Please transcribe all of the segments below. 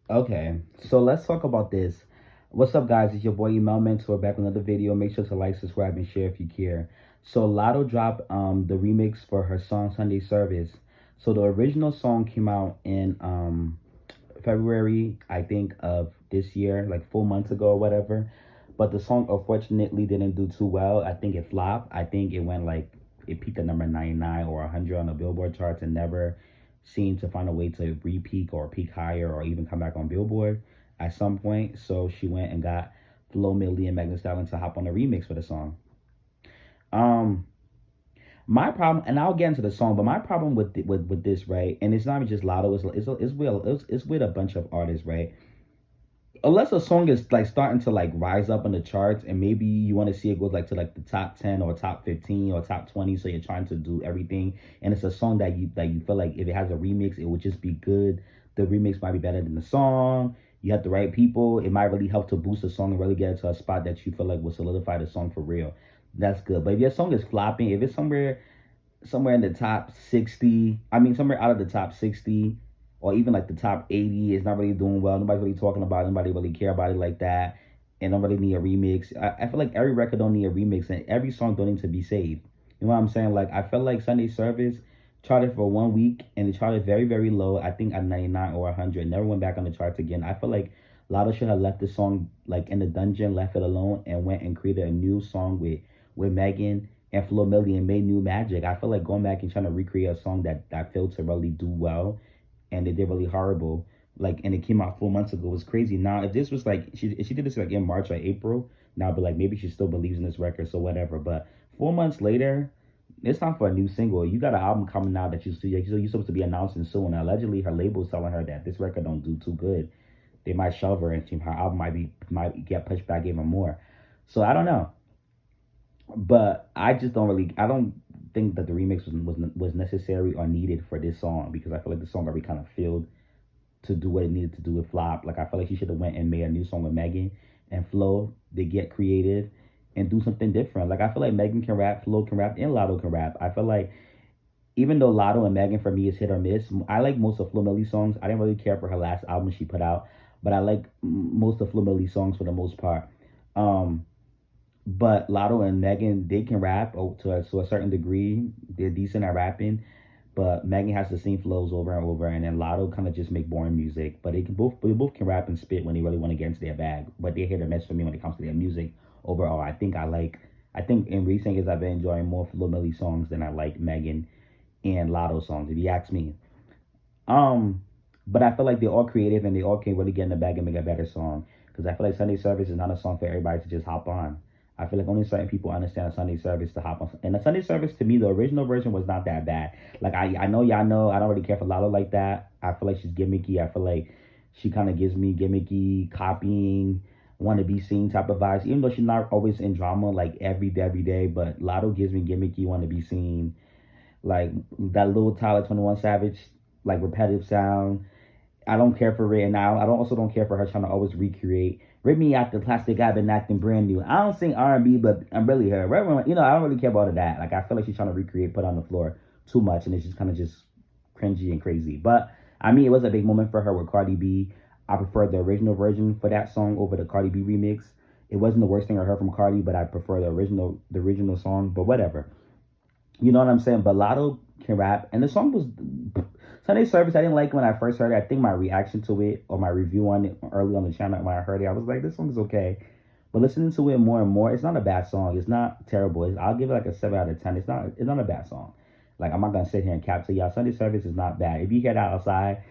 Okay, so let's talk about this. What's up, guys? It's your boy Email Mentor back with another video. Make sure to like, subscribe, and share if you care. So Latto dropped the remix for her song Sunday Service. So the original song came out in February, I think, of this year, like 4 months ago or whatever. But the song unfortunately didn't do too well. I think it flopped. I think it went like it peaked at number 99 or 100 on the Billboard charts and never seemed to find a way to re-peak or peak higher or even come back on Billboard at some point. So she went and got Flo Milli and Megan Stallion to hop on the remix for the song. Um, my problem, and I'll get into the song, but my problem with this, right? And it's not even just Lotto. It's with a bunch of artists, right? Unless a song is like starting to like rise up in the charts and maybe you want to see it go like to like the top 10 or top 15 or top 20, so you're trying to do everything, and it's a song that you feel like if it has a remix it would just be good. The remix might be better than the song. You have the right people, it might really help to boost the song and really get it to a spot that you feel like will solidify the song for real. That's good. But if your song is flopping, if it's somewhere in the top 60, I mean somewhere out of the top 60 or even like the top 80, it's not really doing well. Nobody's really talking about it. Nobody really care about it like that. And don't really need a remix. I feel like every record don't need a remix and every song don't need to be saved. You know what I'm saying? Like I felt like Sunday Service charted for 1 week and it charted very, very low. I think at 99 or 100. Never went back on the charts again. I feel like Lotto should have left the song like in the dungeon, left it alone, and went and created a new song with Megan and Flo Milli and made new magic. I feel like going back and trying to recreate a song that failed to really do well and they did really horrible. Like, and it came out 4 months ago. It was crazy. Now, if this was like if she did this like in March or April, now I'd be like maybe she still believes in this record, so whatever. But 4 months later, it's time for a new single. You got an album coming out that you're supposed to be announcing soon. Allegedly, her label's telling her that this record don't do too good. They might shelve her, and her album might get pushed back even more. So I don't know, but I don't think that the remix was necessary or needed for this song because I feel like the song already kind of failed to do what it needed to do with Flop. Like I feel like she should have went and made a new song with Megan and Flo. They get creative and do something different. Like I feel like Megan can rap, Flo can rap, and Lotto can rap. I feel like even though Lotto and Megan for me is hit or miss, I like most of Flo Milli's songs. I didn't really care for her last album she put out, but I like most of Flo Milli's songs for the most part. Um, but Lotto and Megan, they can rap to a certain degree. They're decent at rapping, but Megan has the same flows over and over, and then Lotto kind of just make boring music. But they both can rap and spit when they really want to get into their bag. But they hit or miss for me when it comes to their music overall. I think in recent years I've been enjoying more Flo Milli songs than I like Megan and Lotto songs, if you ask me. Um, but I feel like they're all creative and they all can really get in the bag and make a better song. Because I feel like Sunday Service is not a song for everybody to just hop on. I feel like only certain people understand a Sunday Service to hop on. And the Sunday Service to me, the original version was not that bad. Like I know y'all know I don't really care for Lala like that. I feel like she's gimmicky. I feel like she kind of gives me gimmicky, copying, want to be seen type of vibes. Even though she's not always in drama like every day, but Lotto gives me gimmicky, want to be seen, like that little Tyler 21 Savage, like repetitive sound. I don't care for it, and I don't also don't care for her trying to always recreate. Rip me out the plastic, I've been acting brand new. I don't sing R&B, but I'm really her. I don't really care about all of that. Like I feel like she's trying to recreate, put on the floor too much, and it's just kind of just cringy and crazy. But I mean, it was a big moment for her with Cardi B. I prefer the original version for that song over the Cardi B remix. It wasn't the worst thing I heard from Cardi, but I prefer the original song. But whatever. You know what I'm saying? But Lotto can rap, and the song was Sunday Service. I didn't like it when I first heard it. I think my reaction to it or my review on it early on the channel when I heard it, I was like, this song is okay. But listening to it more and more, it's not a bad song. It's not terrible. I'll give it like a 7 out of 10. It's not a bad song. Like I'm not gonna sit here and cap to y'all. Sunday Service is not bad. If you hear that outside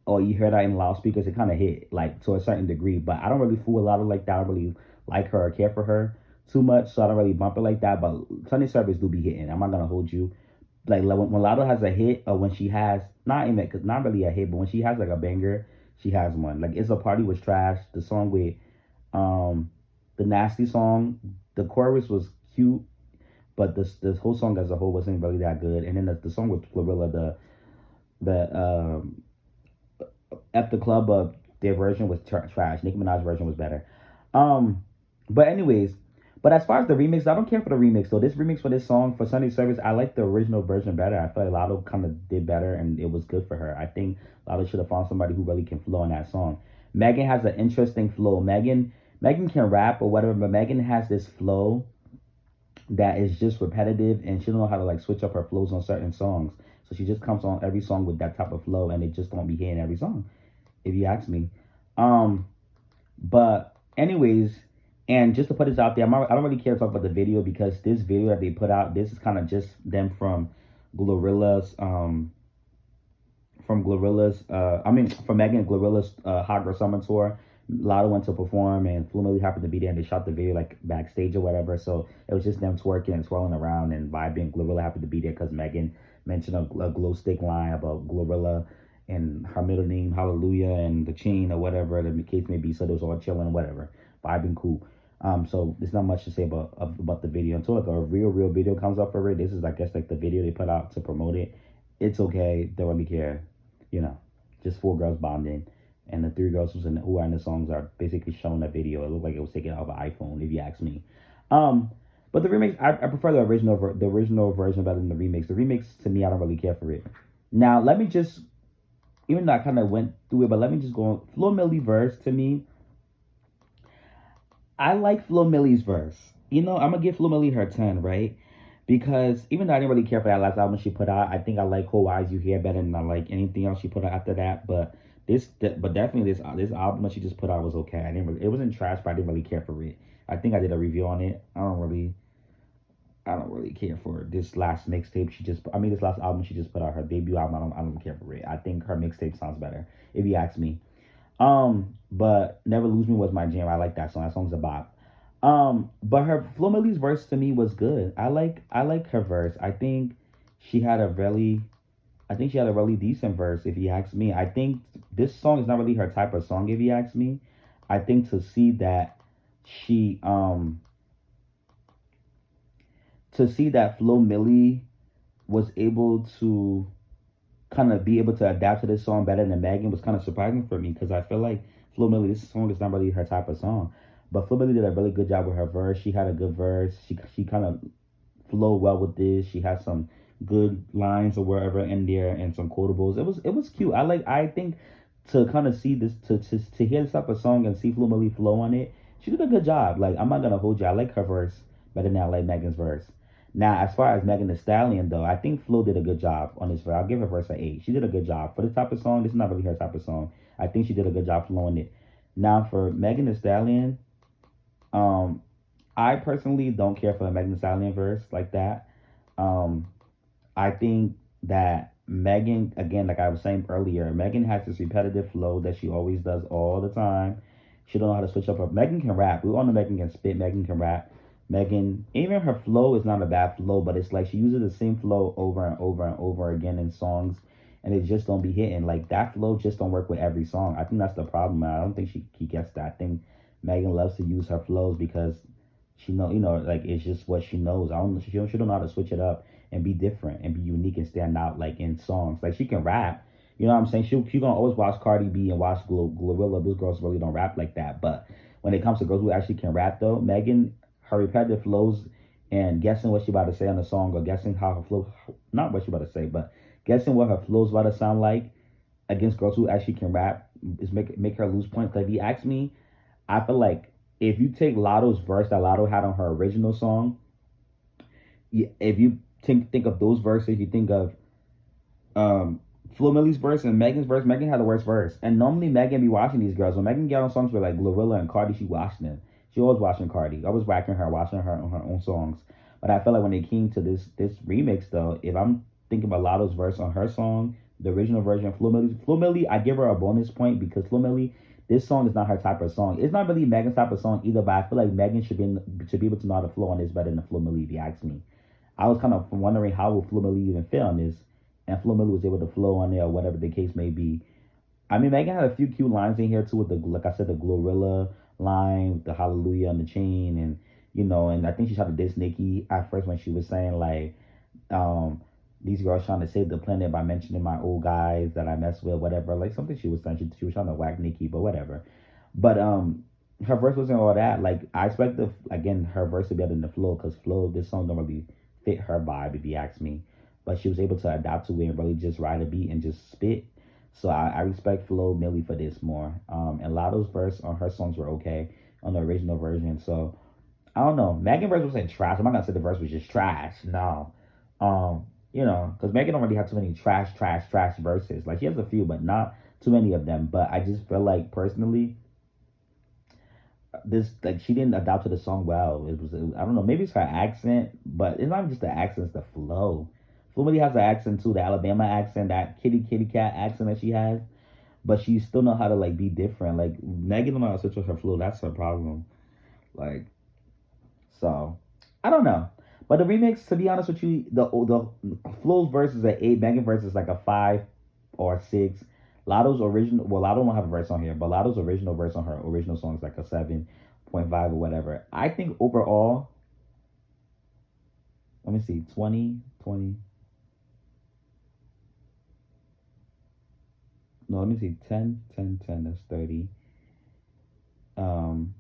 or you hear that in loudspeakers, it kind of hit like to a certain degree. But I don't really fool a lot of like that. I don't really like her or care for her too much, so I don't really bump it like that. But Sunday Service do be hitting. I'm not gonna hold you. Like when Lotto has a hit, or when she has not even cause not really a hit, but when she has like a banger, she has one. Like It's a Party was trash. The song with um the Nasty song, the chorus was cute, but this whole song as a whole wasn't really that good. And then the song with Glorilla, the at the club of their version was trash. Nicki Minaj's version was better. Um, but anyways, but as far as the remix, I don't care for the remix. So this remix for this song for Sunday Service, I like the original version better. I feel like Lotto kind of did better, and it was good for her. I think Lotto should have found somebody who really can flow in that song. Megan has an interesting flow. Megan can rap or whatever, but Megan has this flow that is just repetitive, and she don't know how to like switch up her flows on certain songs. So she just comes on every song with that type of flow, and it just don't be hitting every song, if you ask me. Um, but anyways, and just to put this out there, I don't really care to talk about the video because this video that they put out, this is kind of just them Glorilla's from Megan and Glorilla's Hot Girl Summer Tour. Latto went to perform and Flo Milli happened to be there and they shot the video like backstage or whatever. So it was just them twerking and twirling around and vibing. Glorilla happened to be there because Megan mentioned a glow stick line about Glorilla and her middle name, Hallelujah, and the chain or whatever the case may be. So it was all chilling, whatever, vibing cool. So there's not much to say about the video until like a real video comes up for it. This is I guess like the video they put out to promote it. It's okay. Don't really care. You know, just 4 girls bonding, and the 3 girls who are in the songs are basically showing the video. It looked like it was taken off an iPhone, if you ask me. But the remix, I prefer the original version better than the remix. The remix to me, I don't really care for it. Now let me just, even though I kind of went through it, but let me just go on. Flo Milli verse to me, I like Flo Milli's verse. You know, I'm gonna give Flo Milli her 10, right? Because even though I didn't really care for that last album she put out, I think I like Whole Eyes You Hear better than I like anything else she put out after that. But definitely this album that she just put out was okay. It wasn't trash, but I didn't really care for it. I think I did a review on it. I don't really care for this last mixtape this last album she just put out, her debut album. I don't care for it. I think her mixtape sounds better, if you ask me. But Never Lose Me was my jam. I like that song. That song's a bop. But her Flo Milli's verse to me was good. I like her verse. She had a really she had a really decent verse, if you ask me. I think this song is not really her type of song, if you ask me. I think she to see that Flo Milli was able to kind of be able to adapt to this song better than Megan was kind of surprising for me because I feel like Flo Milli, this song is not really her type of song. But Flo Milli did a really good job with her verse. She had a good verse. She kind of flowed well with this. She had some good lines or wherever in there and some quotables. It was cute. I think to kind of see this to hear this type of song and see Flo Milli flow on it, she did a good job. Like I'm not gonna hold you. I like her verse better than I like Megan's verse. Now, as far as Megan Thee Stallion, though, I think Flo did a good job on this verse. I'll give her verse an 8. She did a good job. For this type of song, this is not really her type of song. I think she did a good job flowing it. Now, for Megan Thee Stallion, I personally don't care for the Megan Thee Stallion verse like that. I think that Megan, again, like I was saying earlier, Megan has this repetitive flow that she always does all the time. She don't know how to switch up her. Megan can rap. We all know Megan can spit. Megan can rap. Megan, even her flow is not a bad flow, but it's like she uses the same flow over and over and over again in songs, and it just don't be hitting. Like that flow just don't work with every song. I think that's the problem. I don't think she gets that. I think Megan loves to use her flows because she like it's just what she knows. She don't know how to switch it up and be different and be unique and stand out like in songs. Like she can rap. You know what I'm saying? She gonna always watch Cardi B and watch Glorilla. Those girls really don't rap like that. But when it comes to girls who actually can rap, though, Megan, her repetitive flows and guessing what she about to say on the song or guessing how her flow, not what she about to say, but guessing what her flow's about to sound like against girls who actually can rap is make her lose points. Like if you ask me, I feel like if you take Latto's verse that Latto had on her original song, if you think of those verses, you think of Flo Milli's verse and Megan's verse. Megan had the worst verse, and normally Megan be watching these girls. When Megan get on songs with like Glorilla and Cardi, she watching them. She always watching Cardi. I was whacking her, watching her on her own songs. But I feel like when it came to this remix though, if I'm thinking about Latto's verse on her song, the original version of Flo Milli, I give her a bonus point because Flo Milli, this song is not her type of song. It's not really Megan's type of song either, but I feel like Megan should be able to know how to flow on this better than Flo Milli, if you ask me. I was kind of wondering how would Flo Milli even fit on this, and Flo Milli was able to flow on there or whatever the case may be. I mean, Megan had a few cute lines in here too with like I said, the Glorilla line, the Hallelujah on the chain, and and I think she tried to diss Nicki at first when she was saying like, these girls trying to save the planet by mentioning my old guys that I mess with, whatever. Like something she was saying, she was trying to whack Nicki, but whatever. But her verse wasn't all that. Like I expect her verse to be better than the flow, because flow, this song don't really fit her vibe, if you ask me. But she was able to adapt to it and really just ride a beat and just spit. So I respect Flo Milli for this more. And Latto's verse on her songs were okay on the original version. So I don't know. Megan verse wasn't trash. I'm not gonna say the verse was just trash. No. Because Megan don't really have too many trash verses. Like she has a few, but not too many of them. But I just feel like personally, this like she didn't adapt to the song well. I don't know. Maybe it's her accent, but it's not even just the accent. It's the flow. Flo really has an accent too. The Alabama accent, that kitty cat accent that she has. But she still know how to like be different. Like Megan don't know how to switch with her flow. That's her problem. Like so, I don't know. But the remix, to be honest with you, the Flo's verse is an 8, Megan verse is like a 5 or 6. Lotto's original, well, Lotto don't have a verse on here, but Lotto's original verse on her original song is like a 7.5 or whatever. I think overall, let me see, 20, 20. No, let me see, 10, 10, 10. That's 30. Um,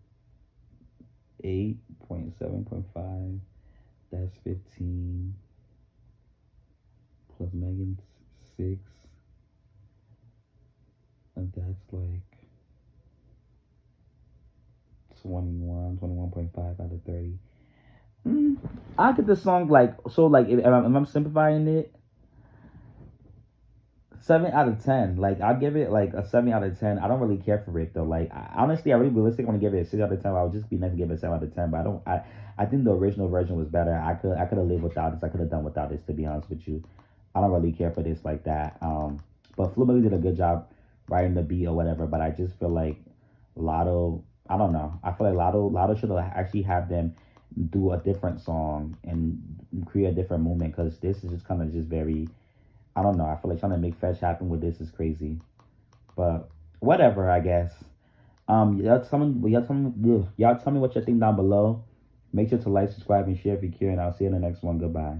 8.7.5, that's 15, plus Megan's 6. And that's like 21.5 out of 30. Mm, I get the song like, so like, if I'm simplifying it, 7 out of 10. Like I'll give it like a 7 out of 10. I don't really care for it though. Like honestly, I really realistically want to give it a 6 out of 10. I would just be nice to give it a 7 out of 10. But I don't. I think the original version was better. I could have lived without this. I could have done without this. To be honest with you, I don't really care for this like that. But Fluminense did a good job writing the beat or whatever. But I just feel like Lotto. I don't know. I feel like Lotto should have actually had them do a different song and create a different movement because this is just kind of just very. I don't know. I feel like trying to make fetch happen with this is crazy. But whatever, I guess. Y'all tell me what you think down below. Make sure to like, subscribe, and share if you care, and I'll see you in the next one. Goodbye.